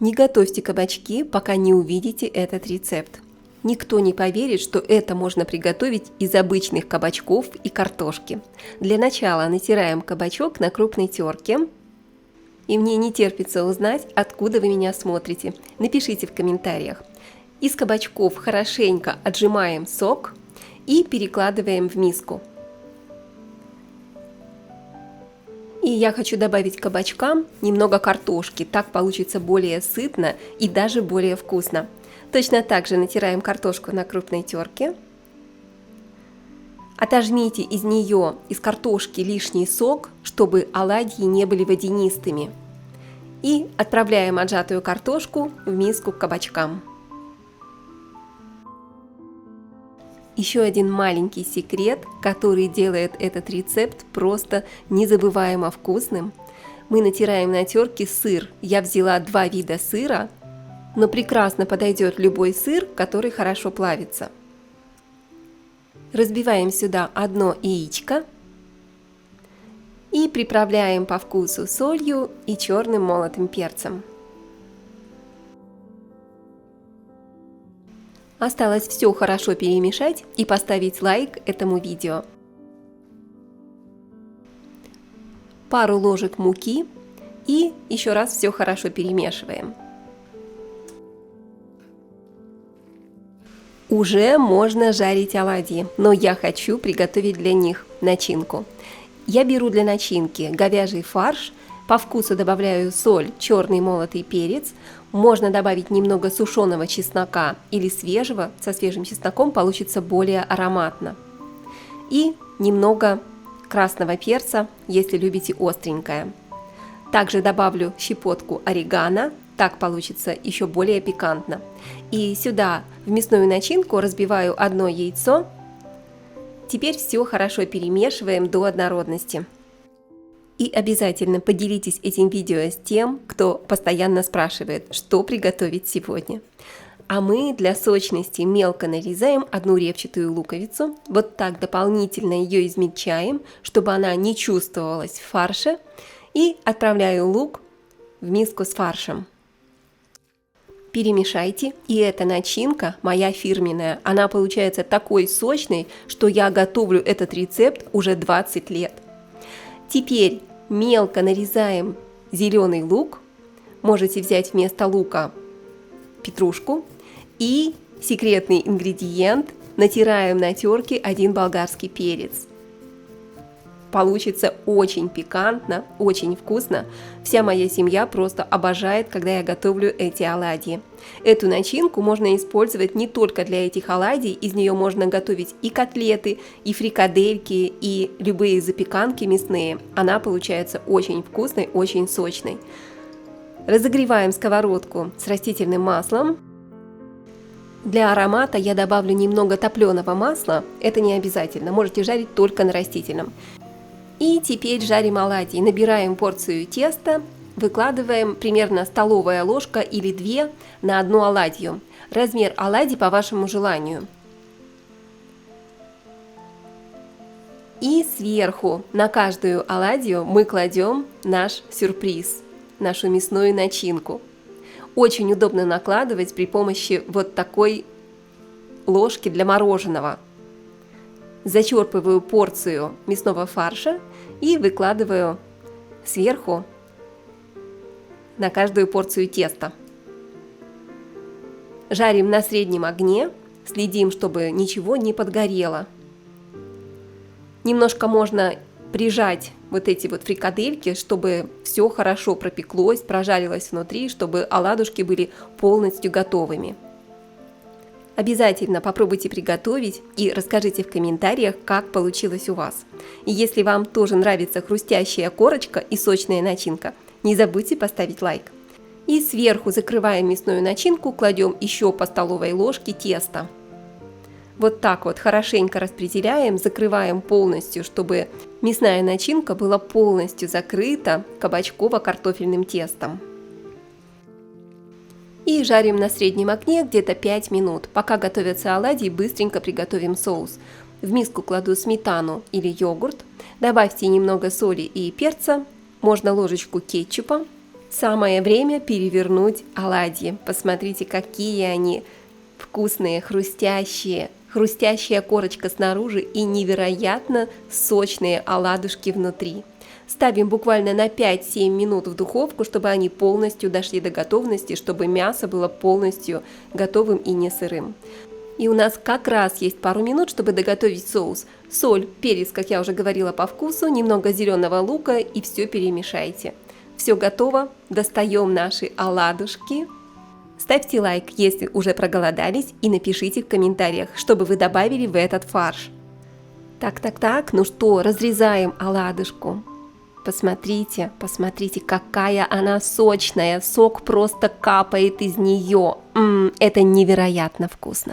Не готовьте кабачки, пока не увидите этот рецепт. Никто не поверит, что это можно приготовить из обычных кабачков и картошки. Для начала натираем кабачок на крупной терке. И мне не терпится узнать, откуда вы меня смотрите. Напишите в комментариях. Из кабачков хорошенько отжимаем сок и перекладываем в миску. И я хочу добавить к кабачкам немного картошки, так получится более сытно и даже более вкусно. Точно так же натираем картошку на крупной терке. Отожмите из нее, из картошки, лишний сок, чтобы оладьи не были водянистыми. И отправляем отжатую картошку в миску к кабачкам. Еще один маленький секрет, который делает этот рецепт просто незабываемо вкусным. Мы натираем на терке сыр. Я взяла 2 вида сыра, но прекрасно подойдет любой сыр, который хорошо плавится. Разбиваем сюда 1 яичко и приправляем по вкусу солью и черным молотым перцем. Осталось все хорошо перемешать и поставить лайк этому видео. Пару ложек муки и еще раз все хорошо перемешиваем. Уже можно жарить оладьи, но я хочу приготовить для них начинку. Я беру для начинки говяжий фарш, по вкусу добавляю соль, черный молотый перец. Можно добавить немного сушеного чеснока или свежего, со свежим чесноком получится более ароматно. И немного красного перца, если любите остренькое. Также добавлю щепотку орегано, так получится еще более пикантно. И сюда в мясную начинку разбиваю 1 яйцо. Теперь все хорошо перемешиваем до однородности. И обязательно поделитесь этим видео с тем, кто постоянно спрашивает, что приготовить сегодня. А мы для сочности мелко нарезаем 1 репчатую луковицу. Вот так дополнительно ее измельчаем, чтобы она не чувствовалась в фарше. И отправляю лук в миску с фаршем. Перемешайте, и эта начинка моя фирменная. Она получается такой сочной, что я готовлю этот рецепт уже 20 лет. Теперь мелко нарезаем зеленый лук. Можете взять вместо лука петрушку. И секретный ингредиент – натираем на терке 1 болгарский перец. Получится очень пикантно, очень вкусно. Вся моя семья просто обожает, когда я готовлю эти оладьи. Эту начинку можно использовать не только для этих оладий, из нее можно готовить и котлеты, и фрикадельки, и любые запеканки мясные. Она получается очень вкусной, очень сочной. Разогреваем сковородку с растительным маслом. Для аромата я добавлю немного топленого масла, это не обязательно, можете жарить только на растительном. И теперь жарим оладьи. Набираем порцию теста, выкладываем примерно столовая ложка или 2 на 1 оладью. Размер оладий по вашему желанию. И сверху на каждую оладью мы кладем наш сюрприз, нашу мясную начинку. Очень удобно накладывать при помощи вот такой ложки для мороженого. Зачерпываю порцию мясного фарша и выкладываю сверху на каждую порцию теста. Жарим на среднем огне, следим, чтобы ничего не подгорело. Немножко можно прижать вот эти вот фрикадельки, чтобы все хорошо пропеклось, прожарилось внутри, чтобы оладушки были полностью готовыми. Обязательно попробуйте приготовить и расскажите в комментариях, как получилось у вас. И если вам тоже нравится хрустящая корочка и сочная начинка, не забудьте поставить лайк. И сверху закрываем мясную начинку, кладем еще по столовой ложке теста. Вот так вот хорошенько распределяем, закрываем полностью, чтобы мясная начинка была полностью закрыта кабачково-картофельным тестом. И жарим на среднем огне где-то 5 минут. Пока готовятся оладьи, быстренько приготовим соус. В миску кладу сметану или йогурт. Добавьте немного соли и перца, можно ложечку кетчупа. Самое время перевернуть оладьи. Посмотрите, какие они вкусные, хрустящие. Хрустящая корочка снаружи и невероятно сочные оладушки внутри. Ставим буквально на 5-7 минут в духовку, чтобы они полностью дошли до готовности, чтобы мясо было полностью готовым и не сырым. И у нас как раз есть пару минут, чтобы доготовить соус. Соль, перец, как я уже говорила, по вкусу, немного зеленого лука и все перемешайте. Все готово, достаем наши оладушки. Ставьте лайк, если уже проголодались, и напишите в комментариях, что бы вы добавили в этот фарш. Так, ну что, разрезаем оладушку. Посмотрите, какая она сочная, сок просто капает из нее. Это невероятно вкусно.